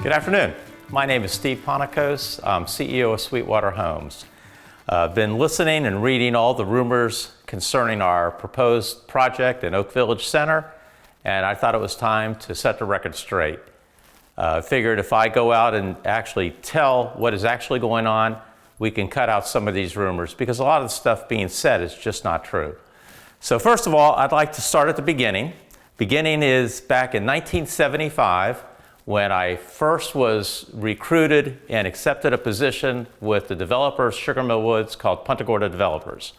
Good afternoon. My name is Steve Ponticos. I'm CEO of Sweetwater Homes. I've been listening and reading all the rumors concerning our proposed project in Oak Village Center, and I thought it was time to set the record straight. I figured if I go out and actually tell what is actually going on, we can cut out some of these rumors, because a lot of the stuff being said is just not true. So first of all, I'd like to start at the beginning. Beginning is back in 1975, when I first was recruited and accepted a position with the developer of Sugar Mill Woods called Punta Gorda Developers.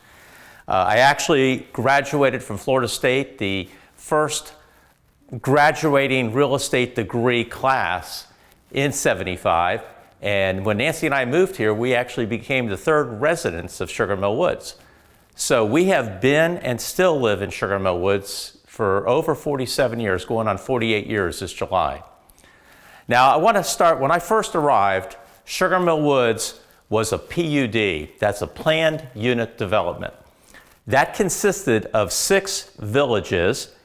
I actually graduated from Florida State, the first graduating real estate degree class in '75. And when Nancy and I moved here, we actually became the third residents of Sugar Mill Woods. So we have been and still live in Sugar Mill Woods for over 47 years, going on 48 years this July. Now, I want to start, when I first arrived, Sugar Mill Woods was a PUD, that's a planned unit development. That consisted of 6 villages,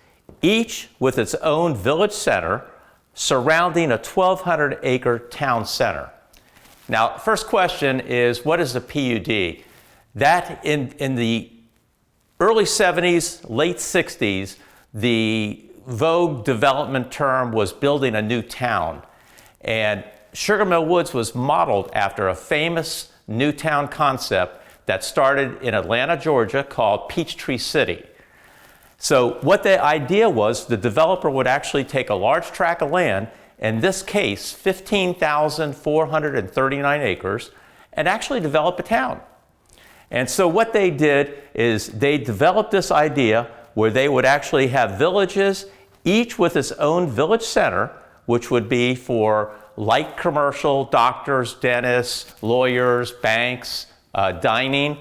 each with its own village center, surrounding a 1,200-acre town center. Now, first question is, what is a PUD? That in the early 70s, late 60s, the vogue development term was building a new town. And Sugar Mill Woods was modeled after a famous new town concept that started in Atlanta, Georgia, called Peachtree City. So what the idea was, the developer would actually take a large tract of land, in this case 15,439 acres, and actually develop a town. And so what they did is they developed this idea where they would actually have villages, each with its own village center, which would be for light commercial, doctors, dentists, lawyers, banks, dining,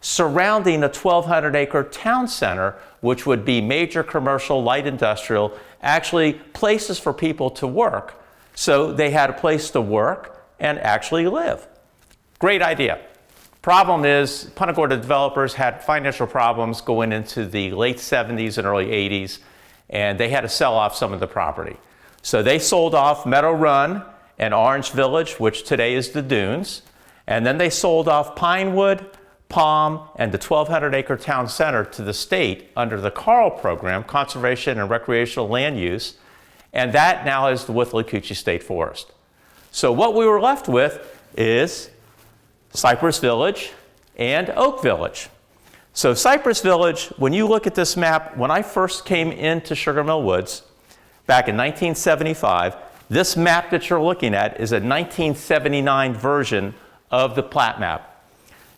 surrounding a 1,200-acre town center, which would be major commercial, light industrial, actually places for people to work. So they had a place to work and actually live. Great idea. Problem is, Punta Gorda Developers had financial problems going into the late 70s and early 80s, and they had to sell off some of the property. So they sold off Meadow Run and Orange Village, which today is the Dunes, and then they sold off Pinewood, Palm, and the 1,200-acre town center to the state under the CARL program, Conservation and Recreational Land Use, and that now is the Withlacoochee State Forest. So what we were left with is Cypress Village and Oak Village. So Cypress Village, when you look at this map, when I first came into Sugar Mill Woods back in 1975, this map that you're looking at is a 1979 version of the plat map.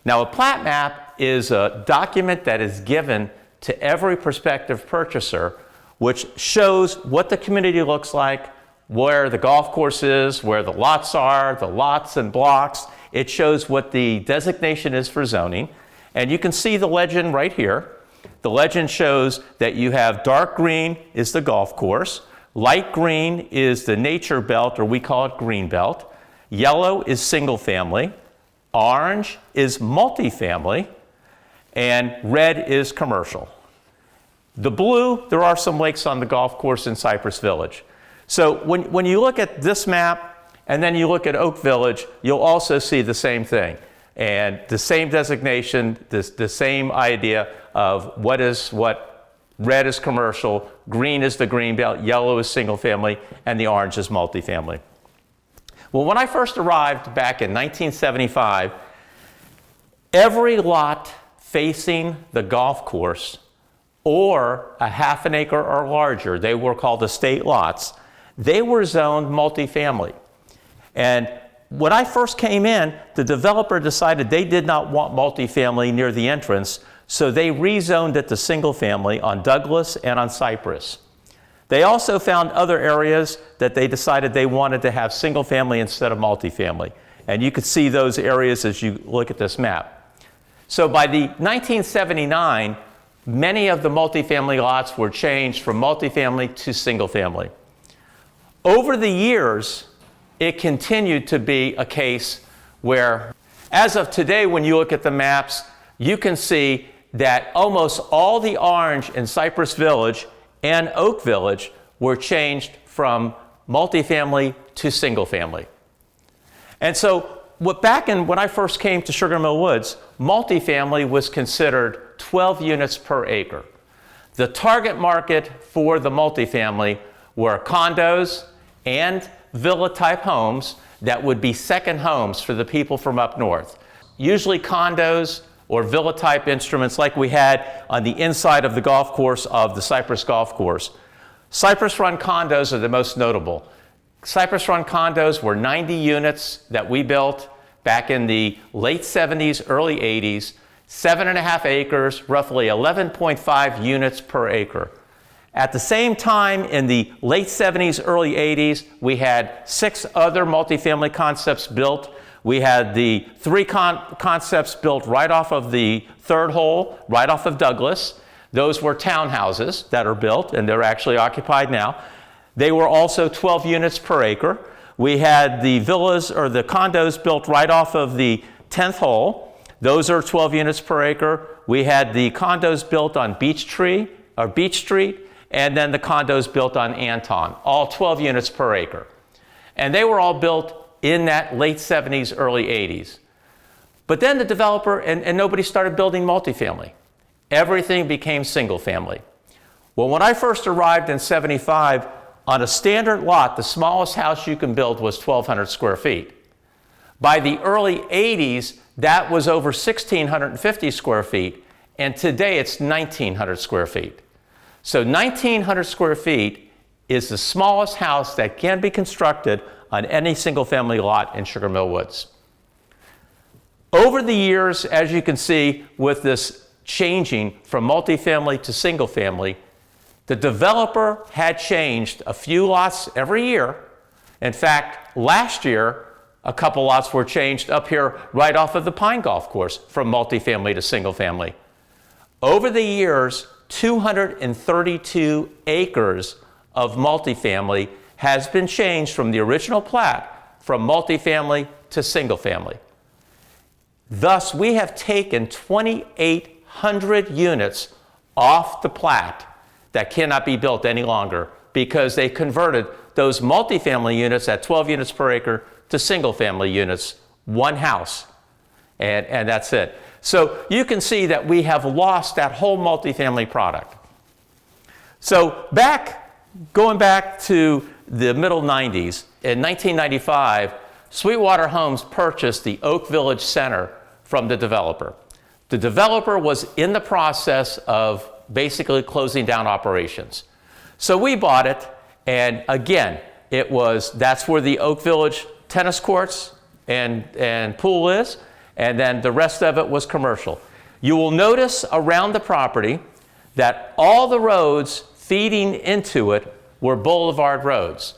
Now, a plat map is a document that is given to every prospective purchaser, which shows what the community looks like, where the golf course is, where the lots are, the lots and blocks. It shows what the designation is for zoning. And you can see the legend right here. The legend shows that you have dark green is the golf course, light green is the nature belt, or we call it green belt, yellow is single family, orange is multifamily, and red is commercial. The blue, there are some lakes on the golf course in Cypress Village. So when you look at this map and then you look at Oak Village, you'll also see the same thing. And the same designation, the same idea of what is what. Red is commercial, green is the green belt, yellow is single family, and the orange is multifamily. Well, when I first arrived back in 1975, every lot facing the golf course or a half an acre or larger, they were called estate lots, they were zoned multifamily. And when I first came in, the developer decided they did not want multifamily near the entrance, so they rezoned it to single family on Douglas and on Cypress. They also found other areas that they decided they wanted to have single family instead of multifamily. And you could see those areas as you look at this map. So by the 1979, many of the multifamily lots were changed from multifamily to single family. Over the years, it continued to be a case where, as of today, when you look at the maps, you can see that almost all the orange in Cypress Village and Oak Village were changed from multifamily to single family. And so when I first came to Sugar Mill Woods, multifamily was considered 12 units per acre. The target market for the multifamily were condos and villa-type homes that would be second homes for the people from up north. Usually condos or villa-type instruments like we had on the inside of the golf course of the Cypress Golf Course. Cypress Run condos are the most notable. Cypress Run condos were 90 units that we built back in the late 70s, early 80s, 7.5 acres, roughly 11.5 units per acre. At the same time, in the late 70s, early 80s, we had 6 other multifamily concepts built. We had the 3 concepts built right off of the third hole, right off of Douglas. Those were townhouses that are built, and they're actually occupied now. They were also 12 units per acre. We had the villas or the condos built right off of the 10th hole. Those are 12 units per acre. We had the condos built on Beach Street, and then the condos built on Anton, all 12 units per acre. And they were all built in that late 70s, early 80s. But then the developer, and nobody started building multifamily. Everything became single family. Well, when I first arrived in 75, on a standard lot, the smallest house you can build was 1,200 square feet. By the early 80s, that was over 1,650 square feet, and today it's 1,900 square feet. So 1,900 square feet is the smallest house that can be constructed on any single-family lot in Sugar Mill Woods. Over the years, as you can see with this changing from multifamily to single-family, the developer had changed a few lots every year. In fact, last year, a couple lots were changed up here right off of the Pine Golf Course from multifamily to single family. Over the years, 232 acres of multifamily has been changed from the original plat from multifamily to single family. Thus, we have taken 2,800 units off the plat that cannot be built any longer because they converted those multifamily units at 12 units per acre to single family units, one house, and that's it. So you can see that we have lost that whole multifamily product. So going back to the middle 90s, in 1995, Sweetwater Homes purchased the Oak Village Center from the developer. The developer was in the process of basically closing down operations. So we bought it, and again, that's where the Oak Village tennis courts and pool is, and then the rest of it was commercial. You will notice around the property that all the roads feeding into it were boulevard roads.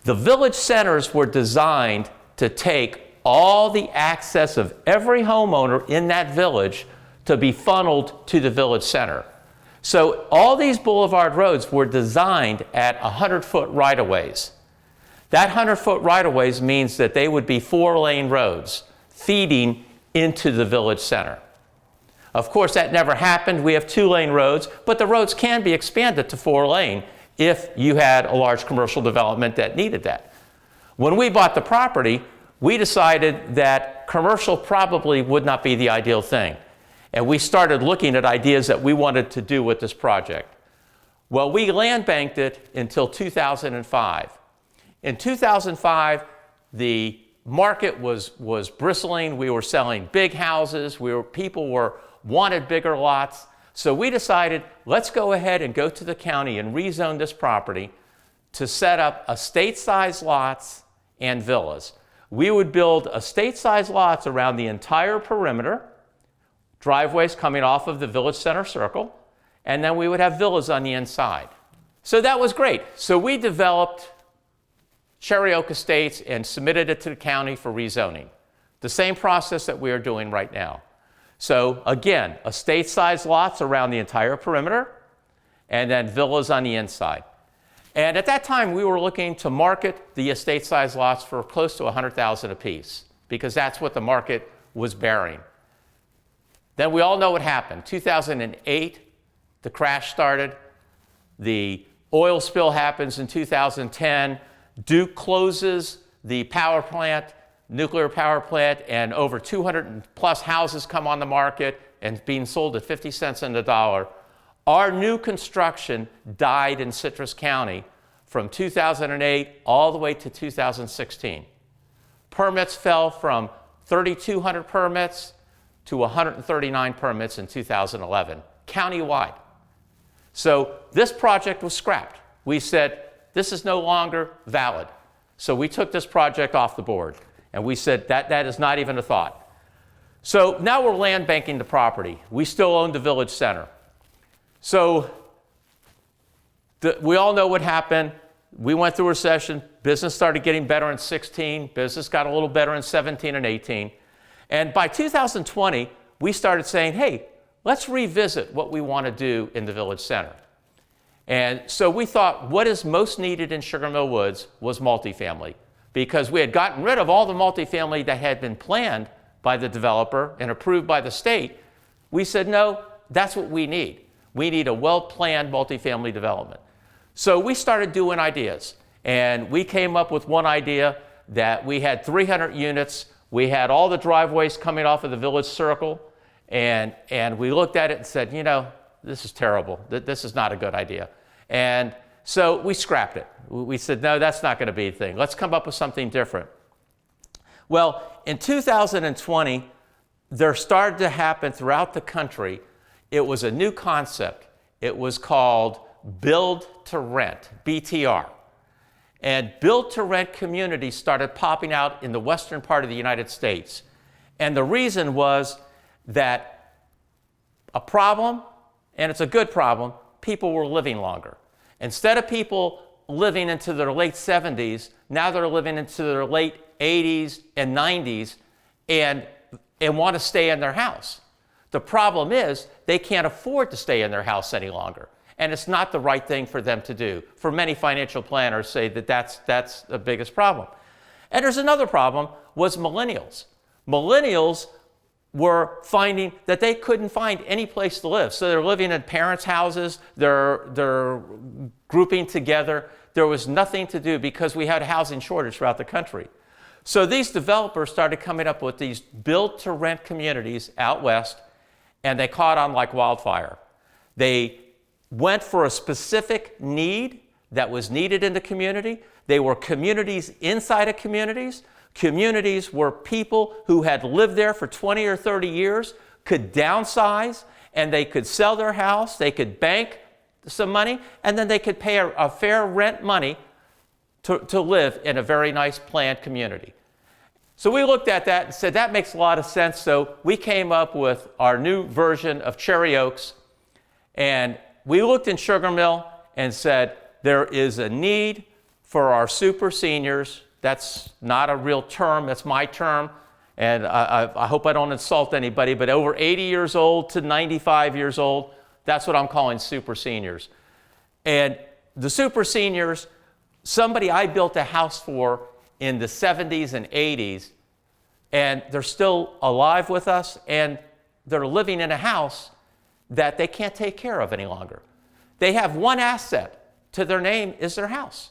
The village centers were designed to take all the access of every homeowner in that village to be funneled to the village center. So all these boulevard roads were designed at 100-foot right-of-ways. That 100-foot right-of-ways means that they would be 4-lane roads feeding into the village center. Of course, that never happened. We have 2-lane roads, but the roads can be expanded to 4-lane if you had a large commercial development that needed that. When we bought the property, we decided that commercial probably would not be the ideal thing. And we started looking at ideas that we wanted to do with this project. Well, we land banked it until 2005. In 2005, the market was bristling. We were selling big houses. People wanted bigger lots. So we decided, let's go ahead and go to the county and rezone this property to set up estate-sized lots and villas. We would build estate-sized lots around the entire perimeter, driveways coming off of the village center circle, and then we would have villas on the inside. So that was great. So we developed Cherry Oak Estates and submitted it to the county for rezoning. The same process that we are doing right now. So again, estate-sized lots around the entire perimeter, and then villas on the inside. And at that time, we were looking to market the estate-sized lots for close to $100,000 apiece, because that's what the market was bearing. Then we all know what happened. 2008, the crash started. The oil spill happens in 2010. Duke closes the power plant, nuclear power plant, and over 200 plus houses come on the market and being sold at 50 cents on the dollar. Our new construction died in Citrus County from 2008 all the way to 2016. Permits fell from 3,200 permits to 139 permits in 2011, countywide. So this project was scrapped. We said, this is no longer valid. So we took this project off the board, and we said that is not even a thought. So now we're land banking the property. We still own the village center. So we all know what happened. We went through a recession. Business started getting better in 16. Business got a little better in 17 and 18. And by 2020, we started saying, hey, let's revisit what we want to do in the village center. And so we thought what is most needed in Sugar Mill Woods was multifamily, because we had gotten rid of all the multifamily that had been planned by the developer and approved by the state. We said, no, that's what we need. We need a well-planned multifamily development. So we started doing ideas, and we came up with one idea that we had 300 units. We had all the driveways coming off of the village circle, and we looked at it and said, you know, this is terrible. This is not a good idea. And so we scrapped it. We said, no, that's not going to be a thing. Let's come up with something different. Well, in 2020, there started to happen throughout the country. It was a new concept. It was called Build to Rent, BTR. And Build to Rent communities started popping out in the western part of the United States. And the reason was that a problem, and it's a good problem, people were living longer. Instead of people living into their late 70s, now they're living into their late 80s and 90s and want to stay in their house. The problem is they can't afford to stay in their house any longer. And it's not the right thing for them to do. For many financial planners say that that's the biggest problem. And there's another problem, was millennials. Millennials were finding that they couldn't find any place to live. So they're living in parents' houses, they're grouping together. There was nothing to do because we had a housing shortage throughout the country. So these developers started coming up with these build-to-rent communities out west, and they caught on like wildfire. They went for a specific need that was needed in the community. They were communities inside of communities. Communities where people who had lived there for 20 or 30 years could downsize, and they could sell their house, they could bank some money, and then they could pay a fair rent money to live in a very nice planned community. So we looked at that and said, that makes a lot of sense. So we came up with our new version of Cherry Oaks, and we looked in Sugar Mill and said, there is a need for our super seniors. That's not a real term, that's my term, and I hope I don't insult anybody, but over 80 years old to 95 years old, that's what I'm calling super seniors. And the super seniors, somebody I built a house for in the 70s and 80s, and they're still alive with us, and they're living in a house that they can't take care of any longer. They have one asset to their name is their house.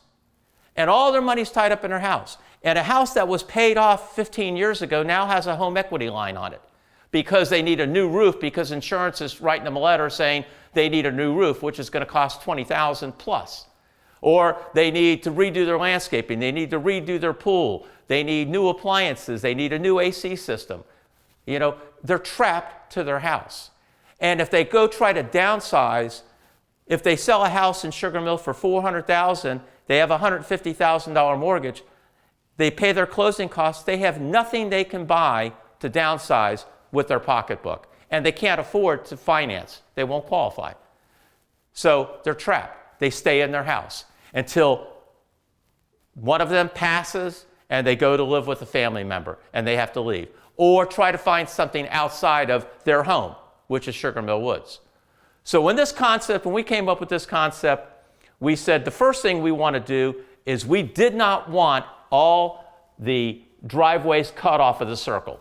And all their money's tied up in their house. And a house that was paid off 15 years ago now has a home equity line on it because they need a new roof, because insurance is writing them a letter saying they need a new roof, which is going to cost $20,000 plus. Or they need to redo their landscaping, they need to redo their pool, they need new appliances, they need a new AC system. You know, they're trapped to their house. And if they go try to downsize, if they sell a house in Sugar Mill for $400,000, they have a $150,000 mortgage, they pay their closing costs, they have nothing they can buy to downsize with their pocketbook. And they can't afford to finance. They won't qualify. So they're trapped. They stay in their house until one of them passes and they go to live with a family member and they have to leave. Or try to find something outside of their home, which is Sugar Mill Woods. So when we came up with this concept, we said the first thing we want to do is we did not want all the driveways cut off of the circle.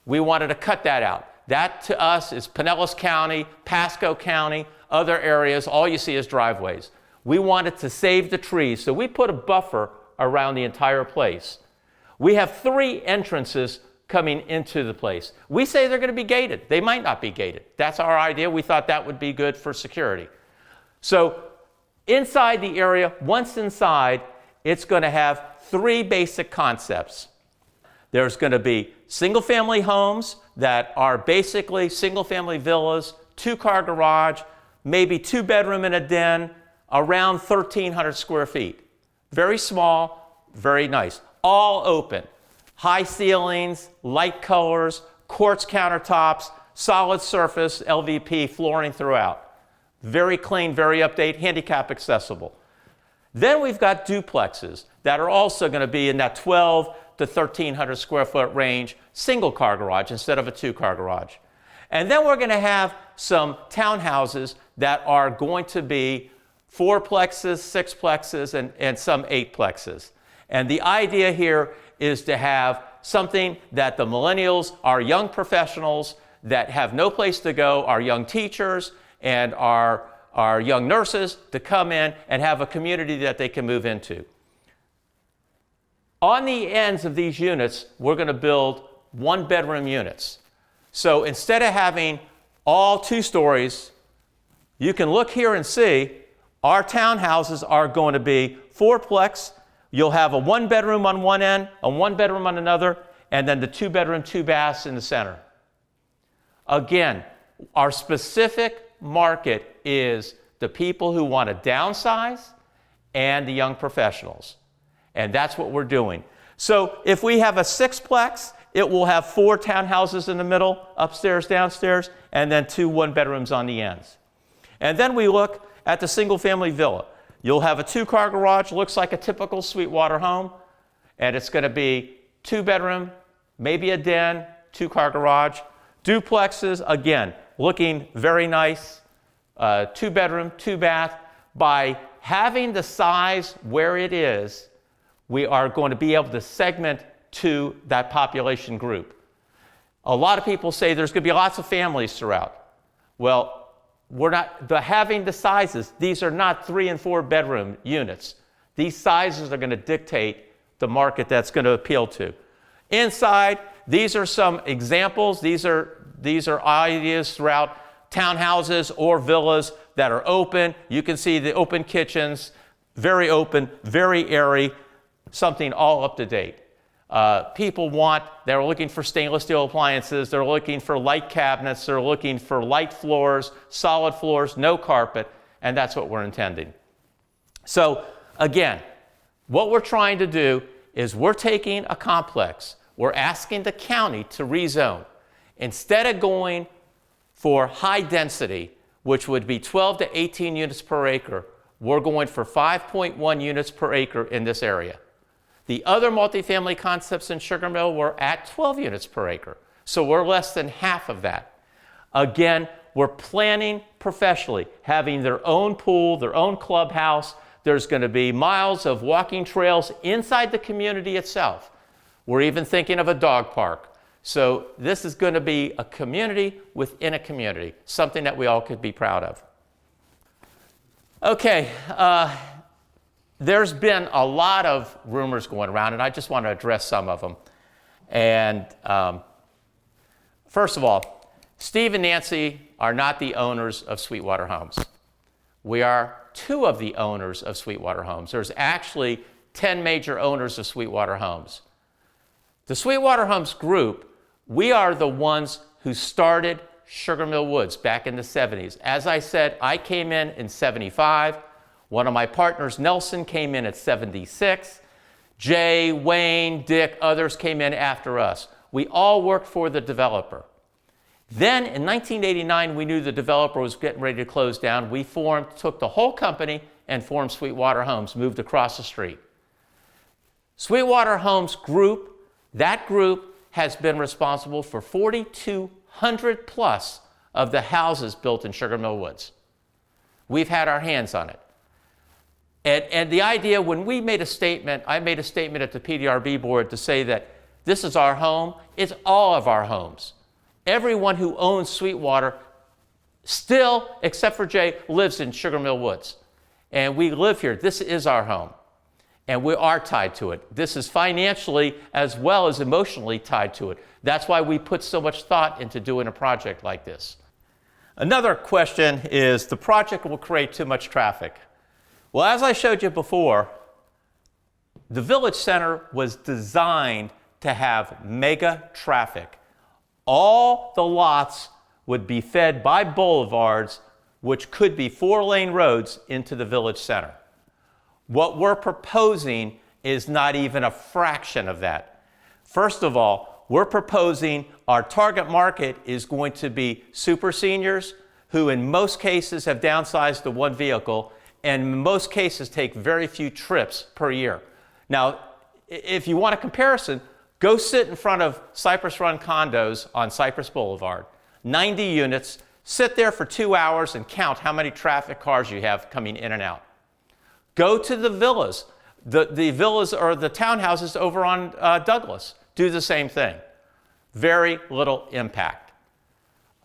We wanted to cut that out. That to us is Pinellas County, Pasco County, other areas, all you see is driveways. We wanted to save the trees, so we put a buffer around the entire place. We have 3 entrances coming into the place. We say they're going to be gated. They might not be gated. That's our idea. We thought that would be good for security. So inside the area, once inside, it's going to have 3 basic concepts. There's going to be single-family homes that are basically single-family villas, 2-car garage, maybe 2-bedroom and a den, around 1,300 square feet. Very small, very nice. All open. High ceilings, light colors, quartz countertops, solid surface, LVP flooring throughout. Very clean, very updated, handicap accessible. Then we've got duplexes that are also going to be in that 12 to 1,300 square foot range, single car garage instead of a 2-car garage. And then we're going to have some townhouses that are going to be 4-plexes, 6-plexes, and some 8-plexes. And the idea here is to have something that the millennials, our young professionals that have no place to go, our young teachers and our young nurses, to come in and have a community that they can move into. On the ends of these units, we're going to build 1-bedroom units. So instead of having all 2 stories, you can look here and see our townhouses are going to be 4-plex. You'll have a 1-bedroom on one end, a 1-bedroom on another, and then the 2-bedroom, 2-baths in the center. Again, our specific market is the people who want to downsize and the young professionals. And that's what we're doing. So if we have a 6-plex, it will have 4 townhouses in the middle, upstairs, downstairs, and then 2 1-bedrooms on the ends. And then we look at the single-family villa. You'll have a 2-car garage, looks like a typical Sweetwater home, and it's going to be 2-bedroom, maybe a den, 2-car garage. Duplexes, again, looking very nice, 2-bedroom, 2-bath. By having the size where it is, we are going to be able to segment to that population group. A lot of people say there's going to be lots of families throughout. Well, we're not having the sizes. These are not 3 and 4 bedroom units. These sizes are going to dictate the market that's going to appeal to. Inside, these are some examples. These are ideas throughout townhouses or villas that are open. You can see the open kitchens, very open, very airy, something all up to date. They're looking for stainless steel appliances, they're looking for light cabinets, they're looking for light floors, solid floors, no carpet, and that's what we're intending. So again, what we're trying to do is we're taking a complex, we're asking the county to rezone. Instead of going for high density, which would be 12 to 18 units per acre, we're going for 5.1 units per acre in this area. The other multifamily concepts in Sugar Mill were at 12 units per acre, so we're less than half of that. Again, we're planning professionally, having their own pool, their own clubhouse. There's going to be miles of walking trails inside the community itself. We're even thinking of a dog park. So this is going to be a community within a community, something that we all could be proud of. Okay. There's been a lot of rumors going around, and I just want to address some of them. And first of all, Steve and Nancy are not the owners of Sweetwater Homes. We are 2 of the owners of Sweetwater Homes. There's actually 10 major owners of Sweetwater Homes. The Sweetwater Homes group, we are the ones who started Sugar Mill Woods back in the 70s. As I said, I came in 75. One of my partners, Nelson, came in at 76. Jay, Wayne, Dick, others came in after us. We all worked for the developer. Then in 1989, we knew the developer was getting ready to close down. We took the whole company and formed Sweetwater Homes, moved across the street. Sweetwater Homes Group, that group has been responsible for 4,200 plus of the houses built in Sugar Mill Woods. We've had our hands on it. And the idea, when we made a statement, I made a statement at the PDRB board to say that this is our home, it's all of our homes. Everyone who owns Sweetwater still, except for Jay, lives in Sugar Mill Woods. And we live here. This is our home. And we are tied to it. This is financially as well as emotionally tied to it. That's why we put so much thought into doing a project like this. Another question is, the project will create too much traffic. Well, as I showed you before, the Village Center was designed to have mega traffic. All the lots would be fed by boulevards, which could be 4-lane roads into the Village Center. What we're proposing is not even a fraction of that. First of all, we're proposing our target market is going to be super seniors who in most cases have downsized to one vehicle and in most cases take very few trips per year. Now, if you want a comparison, go sit in front of Cypress Run condos on Cypress Boulevard, 90 units, sit there for 2 hours and count how many traffic cars you have coming in and out. Go to the villas, the villas or the townhouses over on Douglas. Do the same thing. Very little impact.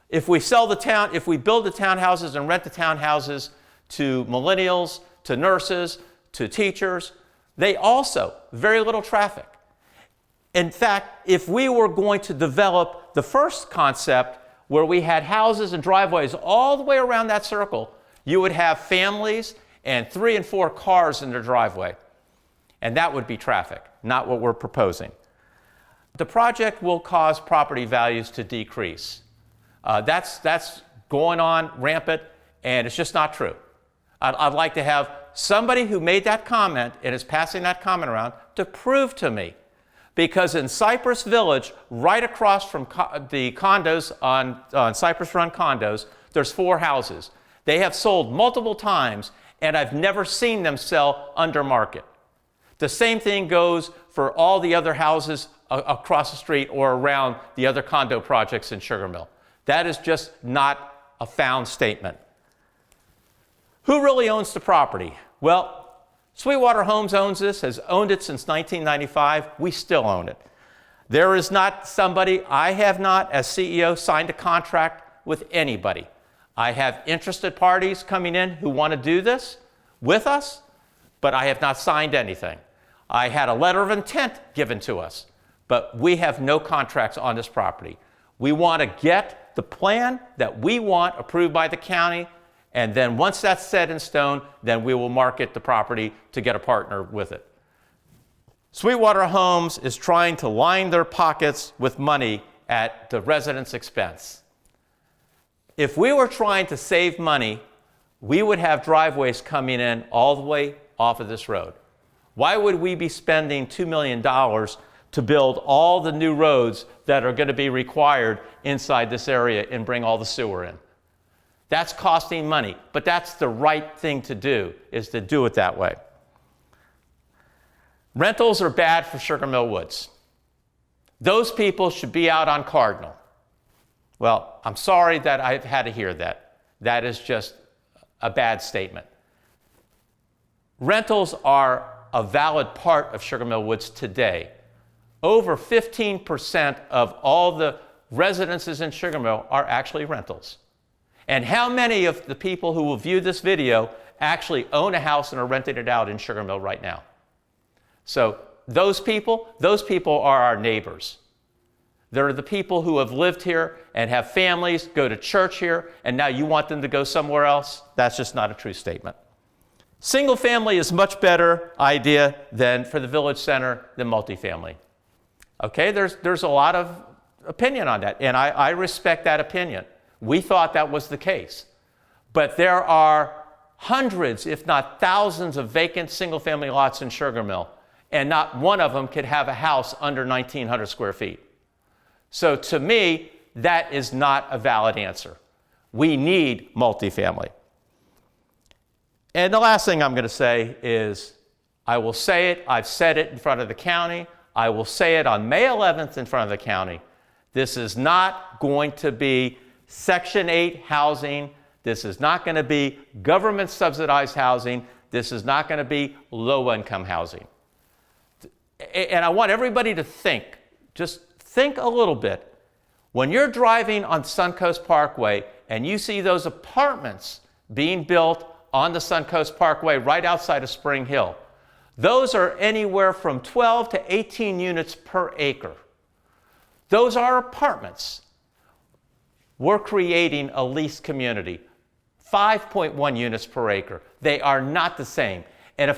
If we build the townhouses and rent the townhouses to millennials, to nurses, to teachers, they also, very little traffic. In fact, if we were going to develop the first concept where we had houses and driveways all the way around that circle, you would have families and 3 and 4 cars in their driveway. And that would be traffic, not what we're proposing. The project will cause property values to decrease. That's going on rampant, and it's just not true. I'd like to have somebody who made that comment and is passing that comment around to prove to me. Because in Cypress Village, right across from the condos on Cypress Run condos, there's 4 houses. They have sold multiple times, and I've never seen them sell under market. The same thing goes for all the other houses across the street or around the other condo projects in Sugar Mill. That is just not a found statement. Who really owns the property? Well, Sweetwater Homes owns this, has owned it since 1995. We still own it. There is not somebody, I have not, as CEO, signed a contract with anybody. I have interested parties coming in who want to do this with us, but I have not signed anything. I had a letter of intent given to us, but we have no contracts on this property. We want to get the plan that we want approved by the county, and then once that's set in stone, then we will market the property to get a partner with it. Sweetwater Homes is trying to line their pockets with money at the residents' expense. If we were trying to save money, we would have driveways coming in all the way off of this road. Why would we be spending $2 million to build all the new roads that are going to be required inside this area and bring all the sewer in? That's costing money, but that's the right thing to do, is to do it that way. Rentals are bad for Sugar Mill Woods. Those people should be out on Cardinal. Well, I'm sorry that I've had to hear that. That is just a bad statement. Rentals are a valid part of Sugar Mill Woods today. Over 15% of all the residences in Sugar Mill are actually rentals. And how many of the people who will view this video actually own a house and are renting it out in Sugar Mill right now? So those people are our neighbors. They're the people who have lived here and have families, go to church here, and now you want them to go somewhere else? That's just not a true statement. Single family is a much better idea than for the Village Center than multifamily. Okay, there's a lot of opinion on that, and I respect that opinion. We thought that was the case. But there are hundreds, if not thousands, of vacant single-family lots in Sugar Mill, and not one of them could have a house under 1,900 square feet. So to me, that is not a valid answer. We need multifamily. And the last thing I'm going to say is, I will say it, I've said it in front of the county, I will say it on May 11th in front of the county. This is not going to be Section 8 housing. This is not going to be government subsidized housing. This is not going to be low-income housing. And I want everybody to think, just think a little bit. When you're driving on Suncoast Parkway and you see those apartments being built on the Suncoast Parkway right outside of Spring Hill, Those are anywhere from 12 to 18 units per acre. Those are apartments. We're creating a leased community, 5.1 units per acre. They are not the same. And if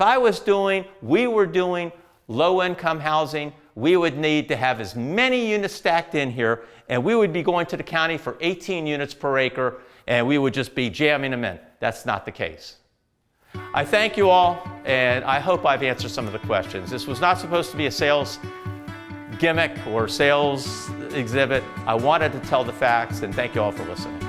we were doing low-income housing, we would need to have as many units stacked in here, and we would be going to the county for 18 units per acre, and we would just be jamming them in. That's not the case. I thank you all, and I hope I've answered some of the questions. This was not supposed to be a sales gimmick or sales exhibit. I wanted to tell the facts, and thank you all for listening.